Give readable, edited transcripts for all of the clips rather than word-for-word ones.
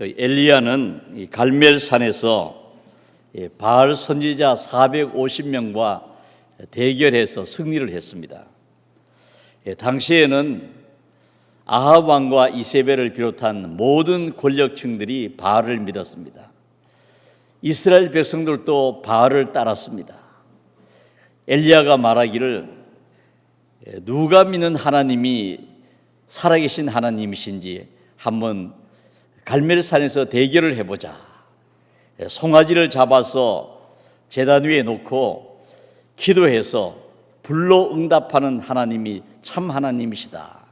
엘리야는 이 갈멜산에서 바알 선지자 450명과 대결해서 승리를 했습니다. 당시에는 아합 왕과 이세벨을 비롯한 모든 권력층들이 바알을 믿었습니다. 이스라엘 백성들도 바알을 따랐습니다. 엘리야가 말하기를 누가 믿는 하나님이 살아계신 하나님이신지 한번 갈멜산에서 대결을 해보자. 송아지를 잡아서 제단 위에 놓고 기도해서 불로 응답하는 하나님이 참 하나님이시다.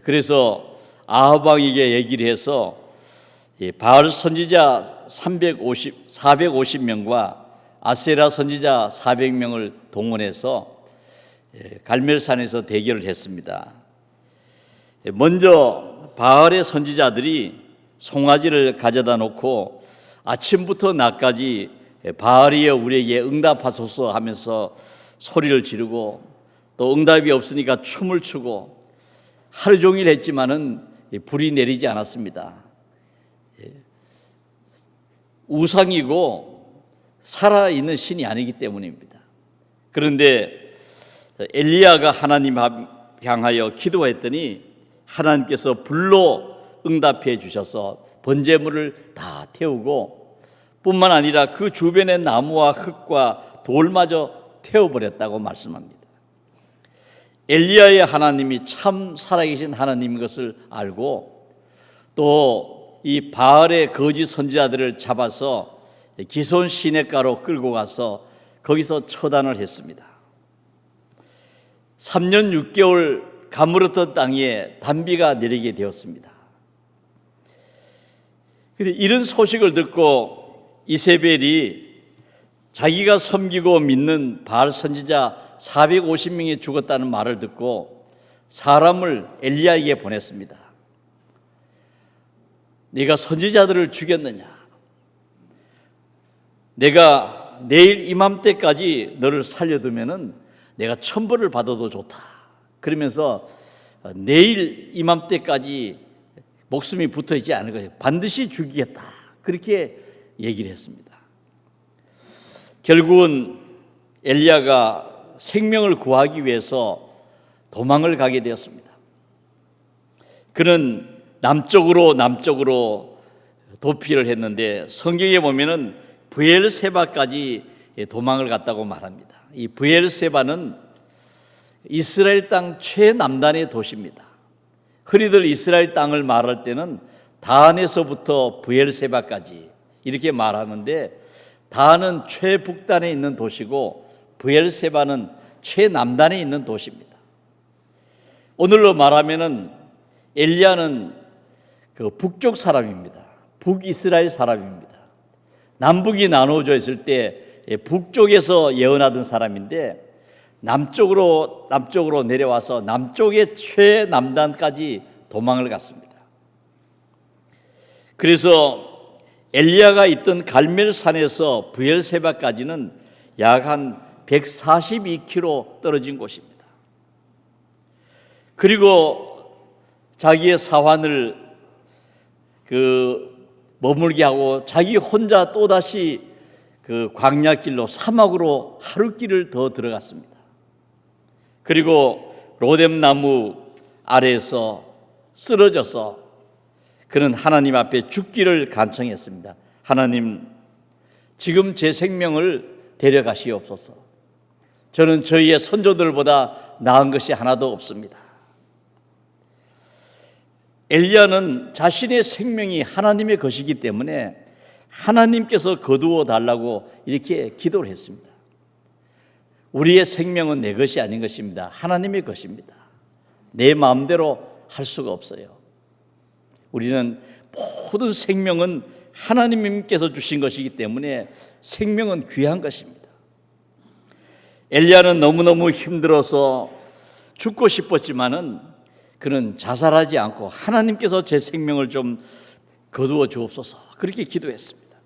그래서 아합 왕에게 얘기를 해서 바알 선지자 450명과 아세라 선지자 400명을 동원해서 갈멜산에서 대결을 했습니다. 먼저 바알의 선지자들이 송아지를 가져다 놓고 아침부터 낮까지 바알이여 우리에게 응답하소서 하면서 소리를 지르고 또 응답이 없으니까 춤을 추고 하루 종일 했지만은 불이 내리지 않았습니다. 우상이고 살아있는 신이 아니기 때문입니다. 그런데 엘리야가 하나님 향하여 기도했더니 하나님께서 불로 응답해 주셔서 번제물을 다 태우고 뿐만 아니라 그 주변의 나무와 흙과 돌마저 태워버렸다고 말씀합니다. 엘리야의 하나님이 참 살아계신 하나님인 것을 알고 또 이 바알의 거짓 선지자들을 잡아서 기손 시냇가로 끌고 가서 거기서 처단을 했습니다. 3년 6개월 가물었던 땅에 단비가 내리게 되었습니다. 그런데 이런 소식을 듣고 이세벨이 자기가 섬기고 믿는 바알 선지자 450명이 죽었다는 말을 듣고 사람을 엘리야에게 보냈습니다. 네가 선지자들을 죽였느냐? 내가 내일 이맘때까지 너를 살려두면은 내가 천벌을 받아도 좋다. 그러면서 내일 이맘때까지 목숨이 붙어있지 않을 것이다. 반드시 죽이겠다. 그렇게 얘기를 했습니다. 결국은 엘리야가 생명을 구하기 위해서 도망을 가게 되었습니다. 그는 남쪽으로 도피를 했는데 성경에 보면은 브엘세바까지 도망을 갔다고 말합니다. 이 브엘세바는 이스라엘 땅 최남단의 도시입니다. 흔히들 이스라엘 땅을 말할 때는 단에서부터 브엘세바까지 이렇게 말하는데 단은 최북단에 있는 도시고 브엘세바는 최남단에 있는 도시입니다. 오늘로 말하면은 엘리야는 그 북쪽 사람입니다. 북이스라엘 사람입니다. 남북이 나누어져 있을 때 북쪽에서 예언하던 사람인데 남쪽으로 내려와서 남쪽의 최남단까지 도망을 갔습니다. 그래서 엘리야가 있던 갈멜산에서 브엘세바까지는 약 한 142km 떨어진 곳입니다. 그리고 자기의 사환을 머물게 하고 자기 혼자 또다시 그 광야길로 사막으로 하루길을 더 들어갔습니다. 그리고 로뎀나무 아래에서 쓰러져서 그는 하나님 앞에 죽기를 간청했습니다. 하나님, 지금 제 생명을 데려가시옵소서. 저는 저희의 선조들보다 나은 것이 하나도 없습니다. 엘리야는 자신의 생명이 하나님의 것이기 때문에 하나님께서 거두어 달라고 이렇게 기도를 했습니다. 우리의 생명은 내 것이 아닌 것입니다. 하나님의 것입니다. 내 마음대로 할 수가 없어요. 우리는 모든 생명은 하나님께서 주신 것이기 때문에 생명은 귀한 것입니다. 엘리야는 너무너무 힘들어서 죽고 싶었지만은 그는 자살하지 않고 하나님께서 제 생명을 좀 거두어 주옵소서 그렇게 기도했습니다.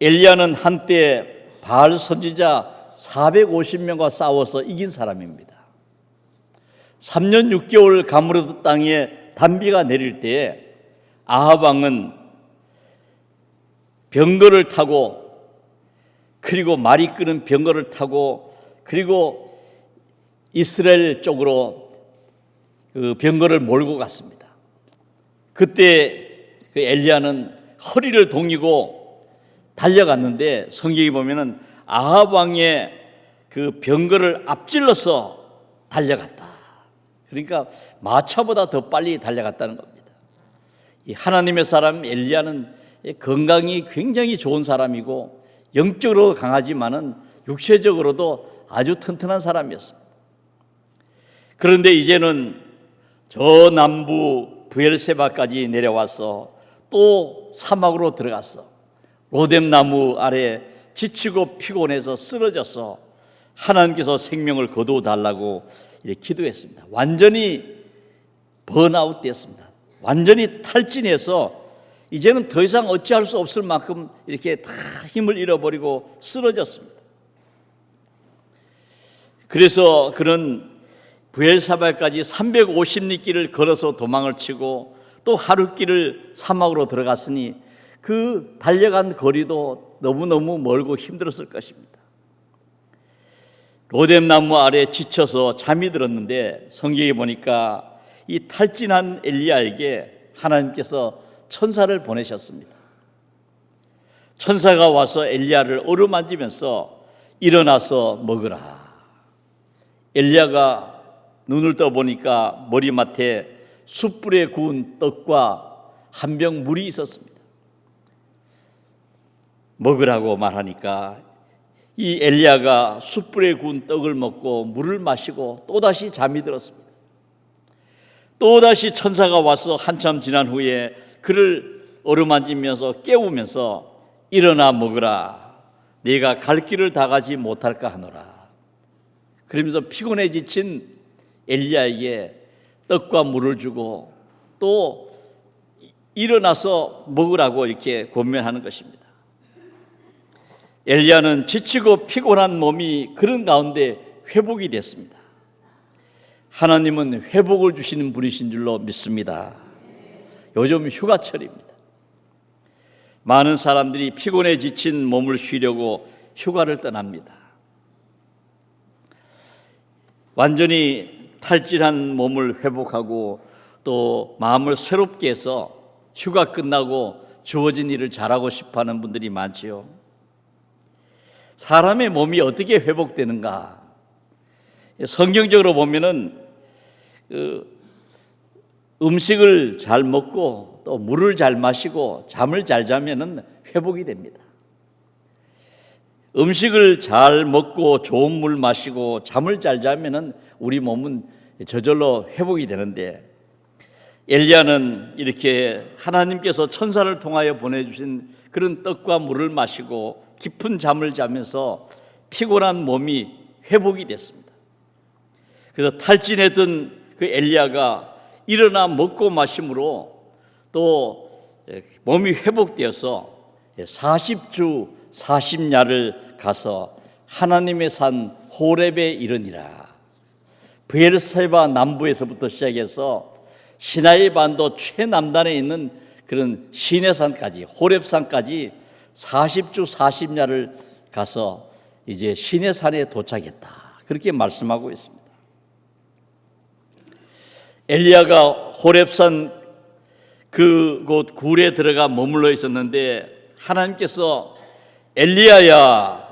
엘리야는 한때 바알 선지자 450명과 싸워서 이긴 사람입니다. 3년 6개월 가물어던 땅에 단비가 내릴 때에 아합 왕은 병거를 타고, 그리고 말이 끄는 병거를 타고, 그리고 이스라엘 쪽으로 그 병거를 몰고 갔습니다. 그때 그 엘리야는 허리를 동이고 달려갔는데, 성경에 보면은 아합 왕의 그 병거를 앞질러서 달려갔다. 그러니까 마차보다 더 빨리 달려갔다는 겁니다. 이 하나님의 사람 엘리야는 건강이 굉장히 좋은 사람이고 영적으로 강하지만은 육체적으로도 아주 튼튼한 사람이었습니다. 그런데 이제는 저 남부 브엘세바까지 내려와서 또 사막으로 들어갔어. 로뎀나무 아래 지치고 피곤해서 쓰러져서 하나님께서 생명을 거두어 달라고 이렇게 기도했습니다. 완전히 번아웃 됐습니다. 완전히 탈진해서 이제는 더 이상 어찌할 수 없을 만큼 이렇게 다 힘을 잃어버리고 쓰러졌습니다. 그래서 그는 브엘사바까지 350리길을 걸어서 도망을 치고 또 하룻길을 사막으로 들어갔으니 그 달려간 거리도 너무너무 멀고 힘들었을 것입니다. 로뎀나무 아래 지쳐서 잠이 들었는데, 성경에 보니까 이 탈진한 엘리야에게 하나님께서 천사를 보내셨습니다. 천사가 와서 엘리야를 어루만지면서 일어나서 먹으라. 엘리야가 눈을 떠보니까 머리맡에 숯불에 구운 떡과 한 병 물이 있었습니다. 먹으라고 말하니까 이 엘리야가 숯불에 구운 떡을 먹고 물을 마시고 또다시 잠이 들었습니다. 또다시 천사가 와서 한참 지난 후에 그를 어루만지면서 깨우면서 일어나 먹으라. 네가 갈 길을 다 가지 못할까 하노라. 그러면서 피곤해 지친 엘리야에게 떡과 물을 주고 또 일어나서 먹으라고 이렇게 권면하는 것입니다. 엘리야는 지치고 피곤한 몸이 그런 가운데 회복이 됐습니다. 하나님은 회복을 주시는 분이신 줄로 믿습니다. 요즘 휴가철입니다. 많은 사람들이 피곤해 지친 몸을 쉬려고 휴가를 떠납니다. 완전히 탈진한 몸을 회복하고 또 마음을 새롭게 해서 휴가 끝나고 주어진 일을 잘하고 싶어하는 분들이 많지요. 사람의 몸이 어떻게 회복되는가? 성경적으로 보면은 음식을 잘 먹고 또 물을 잘 마시고 잠을 잘 자면은 회복이 됩니다. 음식을 잘 먹고 좋은 물 마시고 잠을 잘 자면은 우리 몸은 저절로 회복이 되는데, 엘리야는 이렇게 하나님께서 천사를 통하여 보내주신 그런 떡과 물을 마시고 깊은 잠을 자면서 피곤한 몸이 회복이 됐습니다. 그래서 탈진했던 그 엘리야가 일어나 먹고 마심으로 또 몸이 회복되어서 40주 40야를 가서 하나님의 산 호렙에 이르니라. 브엘세바 남부에서부터 시작해서 시나이 반도 최남단에 있는 그런 시내산까지, 호렙산까지 40주 40야를 가서 이제 시내산에 도착했다. 그렇게 말씀하고 있습니다. 엘리야가 호렙산 그곳 굴에 들어가 머물러 있었는데, 하나님께서 엘리야야,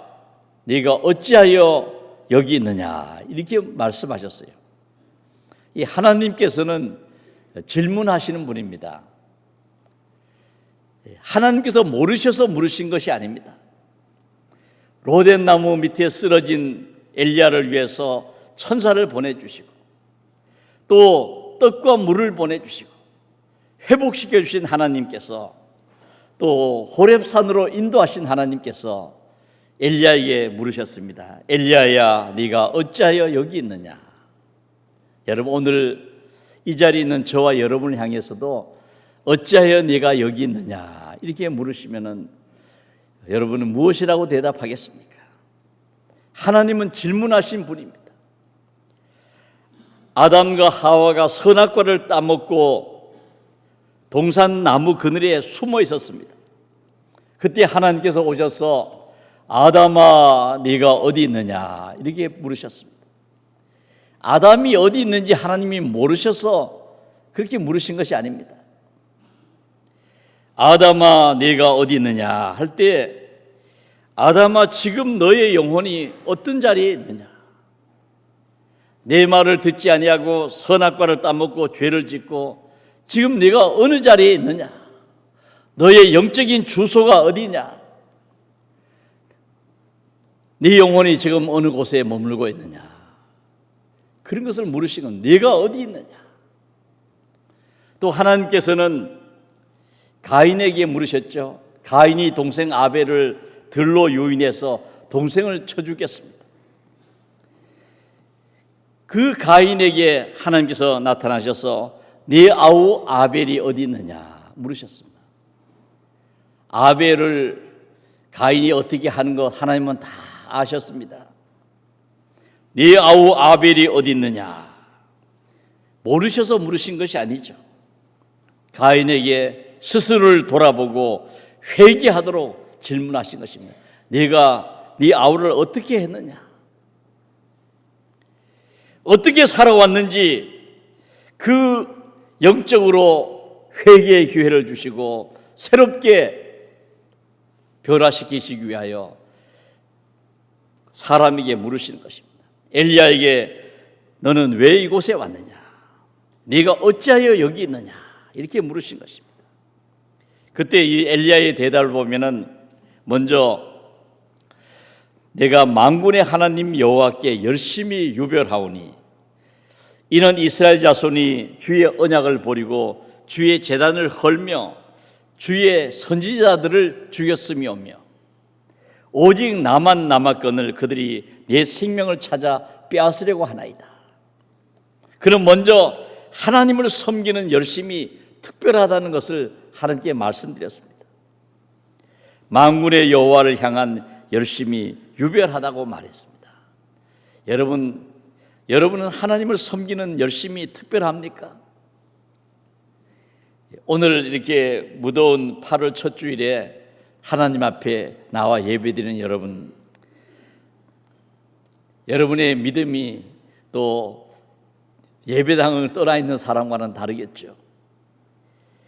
네가 어찌하여 여기 있느냐 이렇게 말씀하셨어요. 이 하나님께서는 질문하시는 분입니다. 하나님께서 모르셔서 물으신 것이 아닙니다. 로뎀나무 밑에 쓰러진 엘리야를 위해서 천사를 보내주시고 또 떡과 물을 보내주시고 회복시켜 주신 하나님께서, 또 호렙산으로 인도하신 하나님께서 엘리야에게 물으셨습니다. 엘리야야, 네가 어찌하여 여기 있느냐? 여러분, 오늘 이 자리에 있는 저와 여러분을 향해서도 어찌하여 네가 여기 있느냐 이렇게 물으시면은 여러분은 무엇이라고 대답하겠습니까? 하나님은 질문하신 분입니다. 아담과 하와가 선악과를 따먹고 동산 나무 그늘에 숨어 있었습니다. 그때 하나님께서 오셔서 아담아 네가 어디 있느냐 이렇게 물으셨습니다. 아담이 어디 있는지 하나님이 모르셔서 그렇게 물으신 것이 아닙니다. 아담아 네가 어디 있느냐 할 때 아담아 지금 너의 영혼이 어떤 자리에 있느냐, 내 말을 듣지 아니하고 선악과를 따먹고 죄를 짓고 지금 네가 어느 자리에 있느냐, 너의 영적인 주소가 어디냐, 네 영혼이 지금 어느 곳에 머물고 있느냐, 그런 것을 물으신 건 네가 어디 있느냐. 또 하나님께서는 가인에게 물으셨죠. 가인이 동생 아벨을 들로 유인해서 동생을 쳐 죽였습니다. 그 가인에게 하나님께서 나타나셔서 네 아우 아벨이 어디 있느냐 물으셨습니다. 아벨을 가인이 어떻게 하는 것 하나님은 다 아셨습니다. 네 아우 아벨이 어디 있느냐 모르셔서 물으신 것이 아니죠. 가인에게 스스로를 돌아보고 회개하도록 질문하신 것입니다. 네가 네 아우를 어떻게 했느냐, 어떻게 살아왔는지 그 영적으로 회개의 기회를 주시고 새롭게 변화시키시기 위하여 사람에게 물으시는 것입니다. 엘리야에게 너는 왜 이곳에 왔느냐, 네가 어찌하여 여기 있느냐 이렇게 물으신 것입니다. 그때 이 엘리야의 대답을 보면은 먼저 내가 만군의 하나님 여호와께 열심히 유별하오니 이는 이스라엘 자손이 주의 언약을 버리고 주의 제단을 헐며 주의 선지자들을 죽였음이오며 오직 나만 남았거늘 그들이 내 생명을 찾아 빼앗으려고 하나이다. 그럼 먼저 하나님을 섬기는 열심이 특별하다는 것을 하나님께 말씀드렸습니다. 만군의 여호와를 향한 열심이 유별하다고 말했습니다. 여러분은 하나님을 섬기는 열심이 특별합니까? 오늘 이렇게 무더운 8월 첫 주일에 하나님 앞에 나와 예배드리는 여러분의 믿음이 또 예배당을 떠나 있는 사람과는 다르겠죠.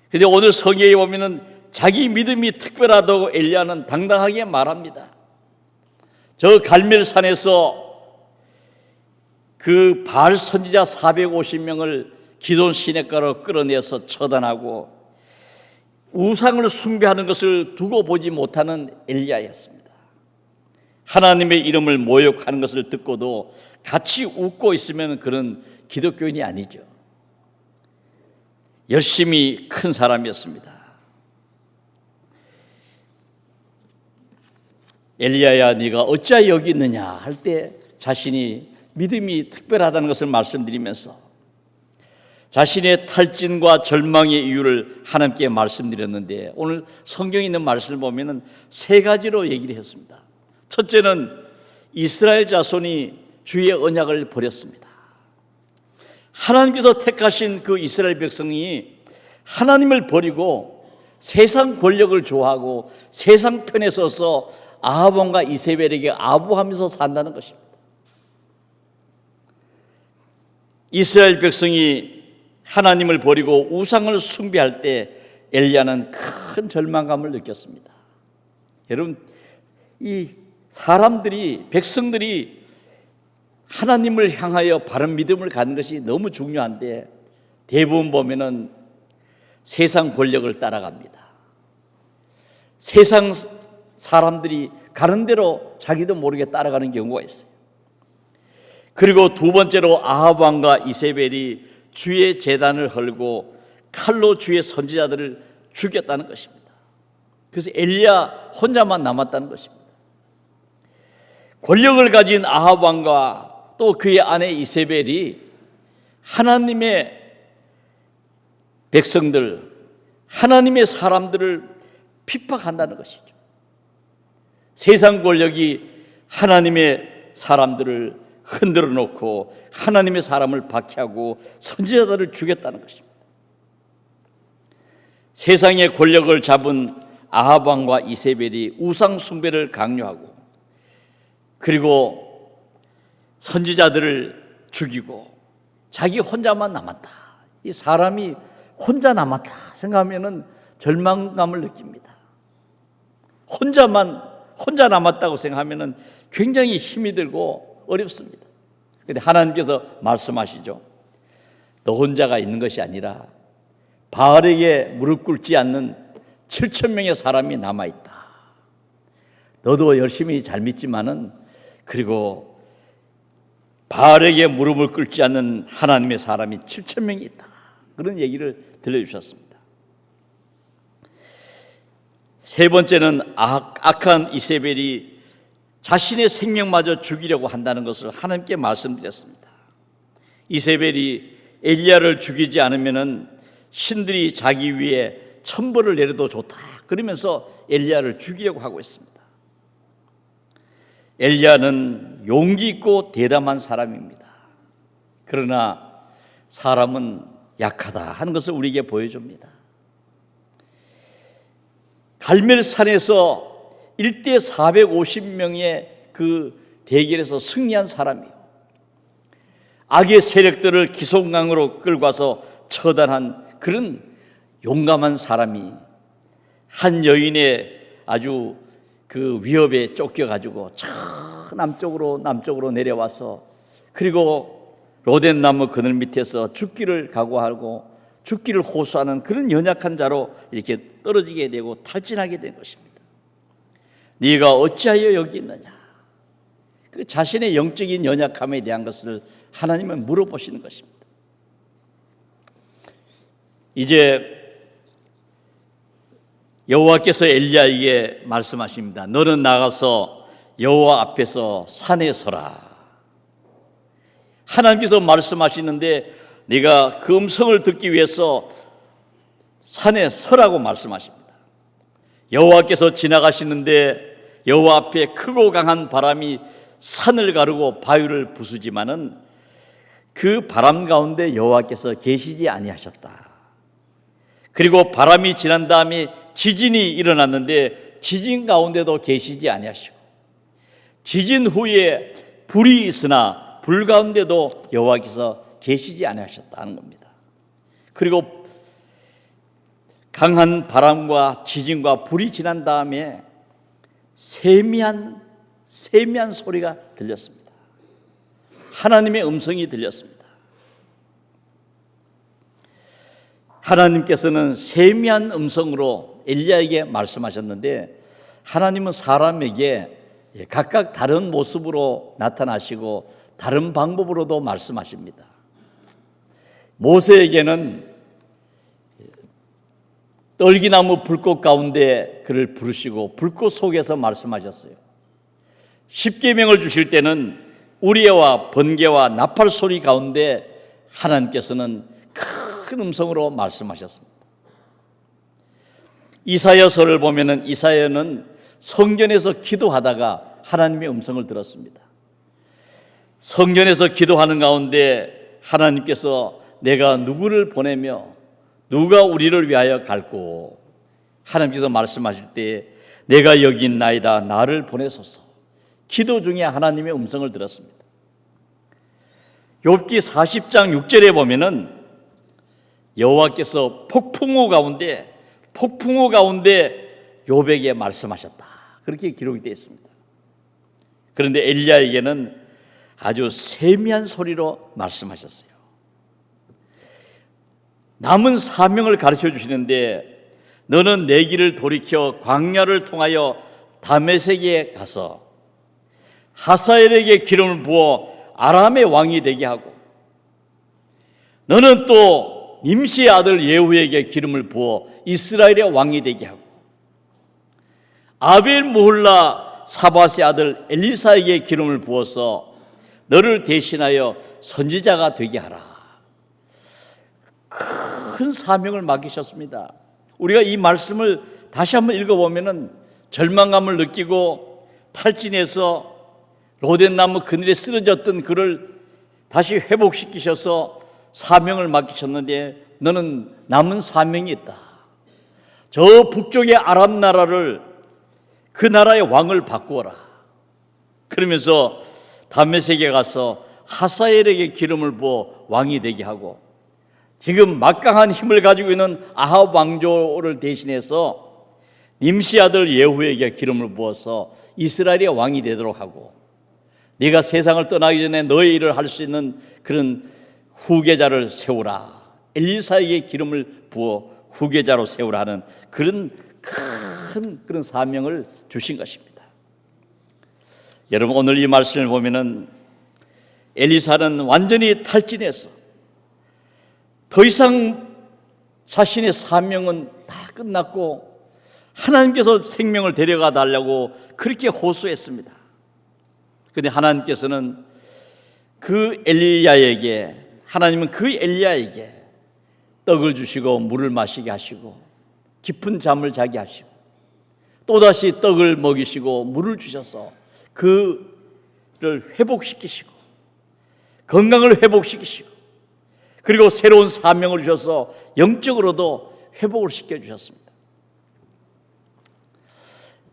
그런데 오늘 성경에 보면은 자기 믿음이 특별하다고 엘리야는 당당하게 말합니다. 저 갈멜산에서 그 바알 선지자 450명을 기존 시냇가로 끌어내서 처단하고 우상을 숭배하는 것을 두고 보지 못하는 엘리야였습니다. 하나님의 이름을 모욕하는 것을 듣고도 같이 웃고 있으면 그런 기독교인이 아니죠. 열심히 큰 사람이었습니다. 엘리야야 네가 어찌하여 여기 있느냐 할 때 자신이 믿음이 특별하다는 것을 말씀드리면서 자신의 탈진과 절망의 이유를 하나님께 말씀드렸는데 오늘 성경에 있는 말씀을 보면 세 가지로 얘기를 했습니다. 첫째는 이스라엘 자손이 주의 언약을 버렸습니다. 하나님께서 택하신 그 이스라엘 백성이 하나님을 버리고 세상 권력을 좋아하고 세상 편에 서서 아합 왕과 이세벨에게 아부하면서 산다는 것입니다. 이스라엘 백성이 하나님을 버리고 우상을 숭배할 때 엘리야는 큰 절망감을 느꼈습니다. 여러분, 이 백성들이 하나님을 향하여 바른 믿음을 갖는 것이 너무 중요한데 대부분 보면은 세상 권력을 따라갑니다. 세상 사람들이 가는 대로 자기도 모르게 따라가는 경우가 있어요. 그리고 두 번째로 아합 왕과 이세벨이 주의 제단을 헐고 칼로 주의 선지자들을 죽였다는 것입니다. 그래서 엘리야 혼자만 남았다는 것입니다. 권력을 가진 아합 왕과 또 그의 아내 이세벨이 하나님의 백성들, 하나님의 사람들을 핍박한다는 것이죠. 세상 권력이 하나님의 사람들을 흔들어 놓고 하나님의 사람을 박해하고 선지자들을 죽였다는 것입니다. 세상의 권력을 잡은 아합 왕과 이세벨이 우상 숭배를 강요하고 그리고 선지자들을 죽이고 자기 혼자만 남았다. 이 사람이 혼자 남았다 생각하면은 절망감을 느낍니다. 혼자 남았다고 생각하면은 굉장히 힘이 들고 어렵습니다. 그런데 하나님께서 말씀하시죠. 너 혼자가 있는 것이 아니라 바알에게 무릎 꿇지 않는 7,000명의 사람이 남아있다. 너도 열심히 잘 믿지만은 그리고 바알에게 무릎을 꿇지 않는 하나님의 사람이 7,000명이 있다. 그런 얘기를 들려주셨습니다. 세 번째는 악한 이세벨이 자신의 생명마저 죽이려고 한다는 것을 하나님께 말씀드렸습니다. 이세벨이 엘리야를 죽이지 않으면은 신들이 자기 위에 천벌을 내려도 좋다. 그러면서 엘리야를 죽이려고 하고 있습니다. 엘리야는 용기 있고 대담한 사람입니다. 그러나 사람은 약하다 하는 것을 우리에게 보여줍니다. 갈멜산에서 1대 450명의 그 대결에서 승리한 사람이에요. 악의 세력들을 기송강으로 끌고 와서 처단한 그런 용감한 사람이 한 여인의 아주 그 위협에 쫓겨가지고 저 남쪽으로 내려와서 그리고 로덴나무 그늘 밑에서 죽기를 각오하고 죽기를 호소하는 그런 연약한 자로 이렇게 떨어지게 되고 탈진하게 된 것입니다. 네가 어찌하여 여기 있느냐? 그 자신의 영적인 연약함에 대한 것을 하나님은 물어보시는 것입니다. 이제 여호와께서 엘리야에게 말씀하십니다. 너는 나가서 여호와 앞에서 산에 서라. 하나님께서 말씀하시는데 네가 그 음성을 듣기 위해서 산에 서라고 말씀하십니다. 여호와께서 지나가시는데 여호와 앞에 크고 강한 바람이 산을 가르고 바위를 부수지만은 그 바람 가운데 여호와께서 계시지 아니하셨다. 그리고 바람이 지난 다음에 지진이 일어났는데 지진 가운데도 계시지 아니하시고 지진 후에 불이 있으나 불 가운데도 여호와께서 계시지 아니하셨다는 겁니다. 그리고 강한 바람과 지진과 불이 지난 다음에 세미한 소리가 들렸습니다. 하나님의 음성이 들렸습니다. 하나님께서는 세미한 음성으로 엘리야에게 말씀하셨는데 하나님은 사람에게 각각 다른 모습으로 나타나시고 다른 방법으로도 말씀하십니다. 모세에게는 떨기나무 불꽃 가운데 그를 부르시고 불꽃 속에서 말씀하셨어요. 십계명을 주실 때는 우리와 번개와 나팔 소리 가운데 하나님께서는 큰 음성으로 말씀하셨습니다. 이사야서를 보면은 이사야는 성전에서 기도하다가 하나님의 음성을 들었습니다. 성전에서 기도하는 가운데 하나님께서 내가 누구를 보내며 누가 우리를 위하여 갈고 하나님께서 말씀하실 때 내가 여기 있나이다 나를 보내소서. 기도 중에 하나님의 음성을 들었습니다. 욥기 40장 6절에 보면은 여호와께서 폭풍우 가운데 욥에게 말씀하셨다. 그렇게 기록이 되어 있습니다. 그런데 엘리야에게는 아주 세미한 소리로 말씀하셨어요. 남은 사명을 가르쳐 주시는데 너는 내 길을 돌이켜 광야를 통하여 다메섹에 가서 하사엘에게 기름을 부어 아람의 왕이 되게 하고 너는 또 nim시의 아들 예후에게 기름을 부어 이스라엘의 왕이 되게 하고 아벨 모홀라 사밧의 아들 엘리사에게 기름을 부어서 너를 대신하여 선지자가 되게 하라. 큰 사명을 맡기셨습니다. 우리가 이 말씀을 다시 한번 읽어보면 절망감을 느끼고 탈진해서 로덴나무 그늘에 쓰러졌던 그를 다시 회복시키셔서 사명을 맡기셨는데 너는 남은 사명이 있다. 저 북쪽의 아람 나라를 그 나라의 왕을 바꾸어라. 그러면서 다메섹에 가서 하사엘에게 기름을 부어 왕이 되게 하고, 지금 막강한 힘을 가지고 있는 아합 왕조를 대신해서 님시 아들 예후에게 기름을 부어서 이스라엘의 왕이 되도록 하고, 네가 세상을 떠나기 전에 너의 일을 할 수 있는 그런 후계자를 세우라. 엘리사에게 기름을 부어 후계자로 세우라 하는 그런 큰 그런 사명을 주신 것입니다. 여러분, 오늘 이 말씀을 보면은 엘리사는 완전히 탈진해서 더 이상 자신의 사명은 다 끝났고 하나님께서 생명을 데려가 달라고 그렇게 호소했습니다. 그런데 하나님께서는 하나님은 그 엘리야에게 떡을 주시고 물을 마시게 하시고 깊은 잠을 자게 하시고 또다시 떡을 먹이시고 물을 주셔서 그를 회복시키시고 건강을 회복시키시고, 그리고 새로운 사명을 주셔서 영적으로도 회복을 시켜주셨습니다.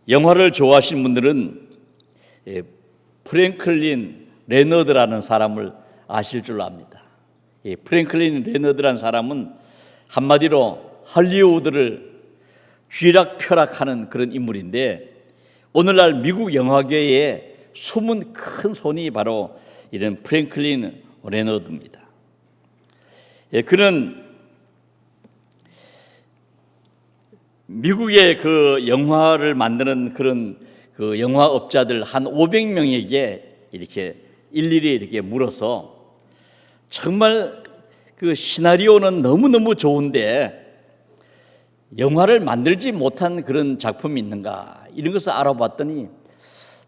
영화를 좋아하시는 분들은 프랭클린 레너드라는 사람을 아실 줄로 압니다. 프랭클린 레너드라는 사람은 한마디로 할리우드를 쥐락펴락하는 그런 인물인데, 오늘날 미국 영화계에 숨은 큰 손이 바로 이런 프랭클린 레너드입니다. 그는 미국의 그 영화를 만드는 그런 그 영화업자들 한 500명에게 이렇게 일일이 이렇게 물어서, 정말 그 시나리오는 너무너무 좋은데 영화를 만들지 못한 그런 작품이 있는가, 이런 것을 알아봤더니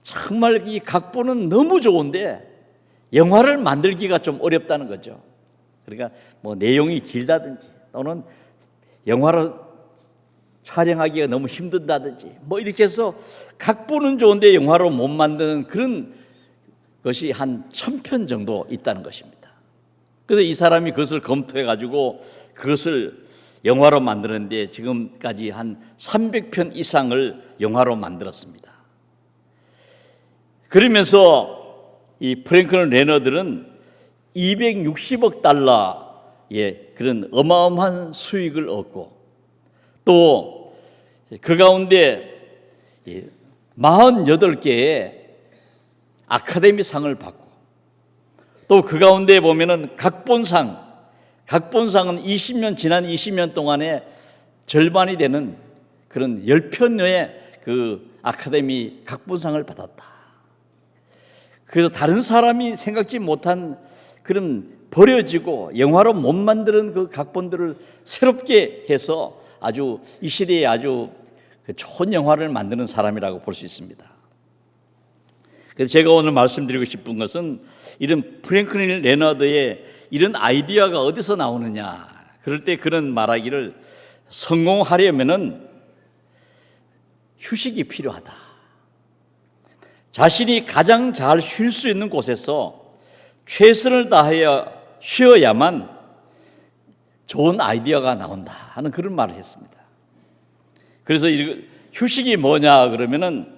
정말 이 각본은 너무 좋은데 영화를 만들기가 좀 어렵다는 거죠. 그러니까 뭐 내용이 길다든지 또는 영화를 촬영하기가 너무 힘든다든지 뭐 이렇게 해서 각본은 좋은데 영화로 못 만드는 그런 것이 한 1000편 정도 있다는 것입니다. 그래서 이 사람이 그것을 검토해 가지고 그것을 영화로 만드는데 지금까지 한 300편 이상을 영화로 만들었습니다. 그러면서 이 프랭클린 레너드는 260억 달러의 그런 어마어마한 수익을 얻고, 또 그 가운데 48개의 아카데미상을 받고, 또 그 가운데 보면은 각본상은 지난 20년 동안에 절반이 되는 그런 10편의 그 아카데미 각본상을 받았다. 그래서 다른 사람이 생각지 못한 그런 버려지고 영화로 못 만드는 그 각본들을 새롭게 해서 아주 이 시대에 아주 좋은 영화를 만드는 사람이라고 볼 수 있습니다. 그래서 제가 오늘 말씀드리고 싶은 것은 이런 프랭클린 레너드의 이런 아이디어가 어디서 나오느냐. 그럴 때 그런 말하기를, 성공하려면은 휴식이 필요하다. 자신이 가장 잘 쉴 수 있는 곳에서 최선을 다하여 쉬어야만 좋은 아이디어가 나온다 하는 그런 말을 했습니다. 그래서 휴식이 뭐냐 그러면은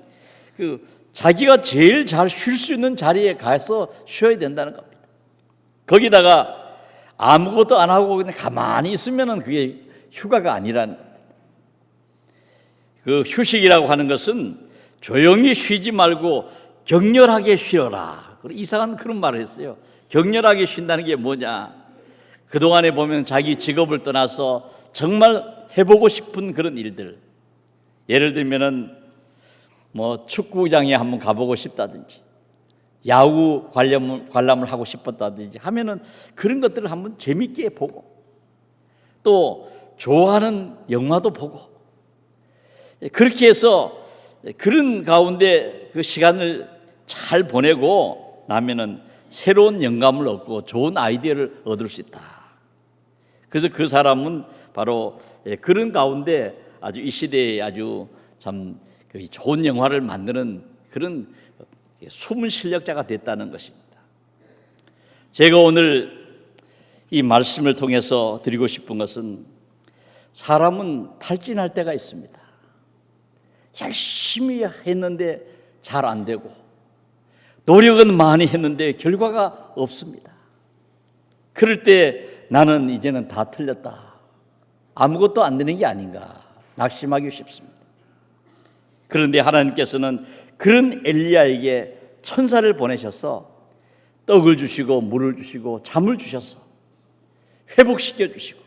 자기가 제일 잘 쉴 수 있는 자리에 가서 쉬어야 된다는 겁니다. 거기다가 아무것도 안 하고 그냥 가만히 있으면은 그게 휴가가 아니라는 겁니다. 그 휴식이라고 하는 것은 조용히 쉬지 말고 격렬하게 쉬어라. 이상한 그런 말을 했어요. 격렬하게 쉰다는 게 뭐냐? 그동안에 보면 자기 직업을 떠나서 정말 해보고 싶은 그런 일들, 예를 들면은 뭐 축구장에 한번 가보고 싶다든지 야구 관람을 하고 싶었다든지 하면은 그런 것들을 한번 재밌게 보고, 또 좋아하는 영화도 보고, 그렇게 해서 그런 가운데 그 시간을 잘 보내고 나면은 새로운 영감을 얻고 좋은 아이디어를 얻을 수 있다. 그래서 그 사람은 바로 그런 가운데 아주 이 시대에 아주 참 좋은 영화를 만드는 그런 숨은 실력자가 됐다는 것입니다. 제가 오늘 이 말씀을 통해서 드리고 싶은 것은, 사람은 탈진할 때가 있습니다. 열심히 했는데 잘 안 되고, 노력은 많이 했는데 결과가 없습니다. 그럴 때 나는 이제는 다 틀렸다, 아무것도 안 되는 게 아닌가 낙심하기 쉽습니다. 그런데 하나님께서는 그런 엘리야에게 천사를 보내셔서 떡을 주시고 물을 주시고 잠을 주셔서 회복시켜 주시고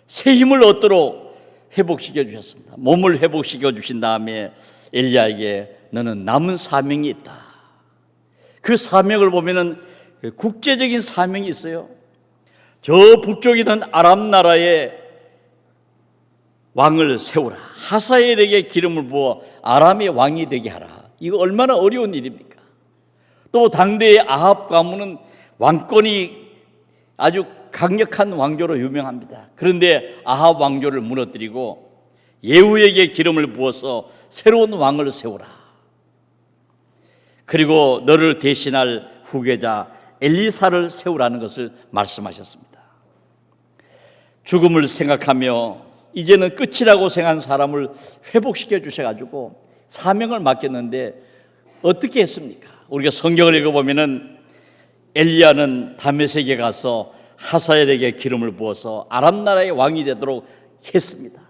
새 힘을 얻도록 회복시켜 주셨습니다. 몸을 회복시켜 주신 다음에 엘리야에게 너는 남은 사명이 있다. 그 사명을 보면은 국제적인 사명이 있어요. 저 북쪽에 있는 아람 나라의 왕을 세우라. 하사엘에게 기름을 부어 아람의 왕이 되게 하라. 이거 얼마나 어려운 일입니까? 또 당대의 아합 가문은 왕권이 아주 강력한 왕조로 유명합니다. 그런데 아합 왕조를 무너뜨리고 예후에게 기름을 부어서 새로운 왕을 세우라. 그리고 너를 대신할 후계자 엘리사를 세우라는 것을 말씀하셨습니다. 죽음을 생각하며 이제는 끝이라고 생각한 사람을 회복시켜 주셔가지고 사명을 맡겼는데 어떻게 했습니까? 우리가 성경을 읽어보면은 엘리야는 다메섹에 가서 하사엘에게 기름을 부어서 아람 나라의 왕이 되도록 했습니다.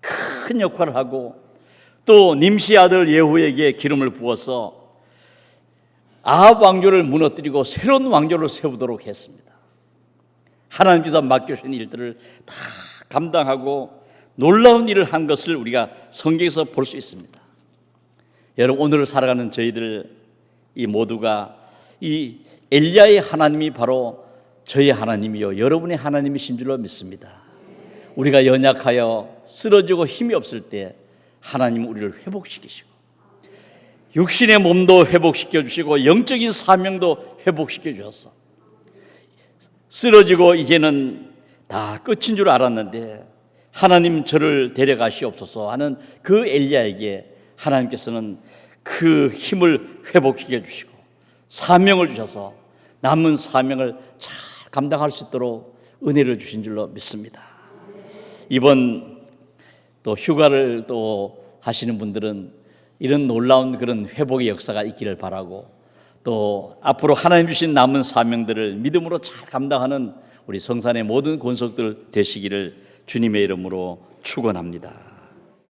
큰 역할을 하고 또 님시 아들 예후에게 기름을 부어서 아합 왕조를 무너뜨리고 새로운 왕조를 세우도록 했습니다. 하나님께서 맡겨주신 일들을 다 감당하고 놀라운 일을 한 것을 우리가 성경에서 볼 수 있습니다. 여러분, 오늘을 살아가는 저희들 이 모두가 이 엘리야의 하나님이 바로 저희 하나님이요 여러분의 하나님이신 줄로 믿습니다. 우리가 연약하여 쓰러지고 힘이 없을 때 하나님은 우리를 회복시키시고 육신의 몸도 회복시켜 주시고 영적인 사명도 회복시켜 주셔서 쓰러지고 이제는 다 끝인 줄 알았는데 하나님 저를 데려가시옵소서 하는 그 엘리야에게 하나님께서는 그 힘을 회복시켜 주시고 사명을 주셔서 남은 사명을 잘 감당할 수 있도록 은혜를 주신 줄로 믿습니다. 이번 또 휴가를 또 하시는 분들은 이런 놀라운 그런 회복의 역사가 있기를 바라고 또 앞으로 하나님 주신 남은 사명들을 믿음으로 잘 감당하는 우리 성산의 모든 권속들 되시기를 주님의 이름으로 축원합니다.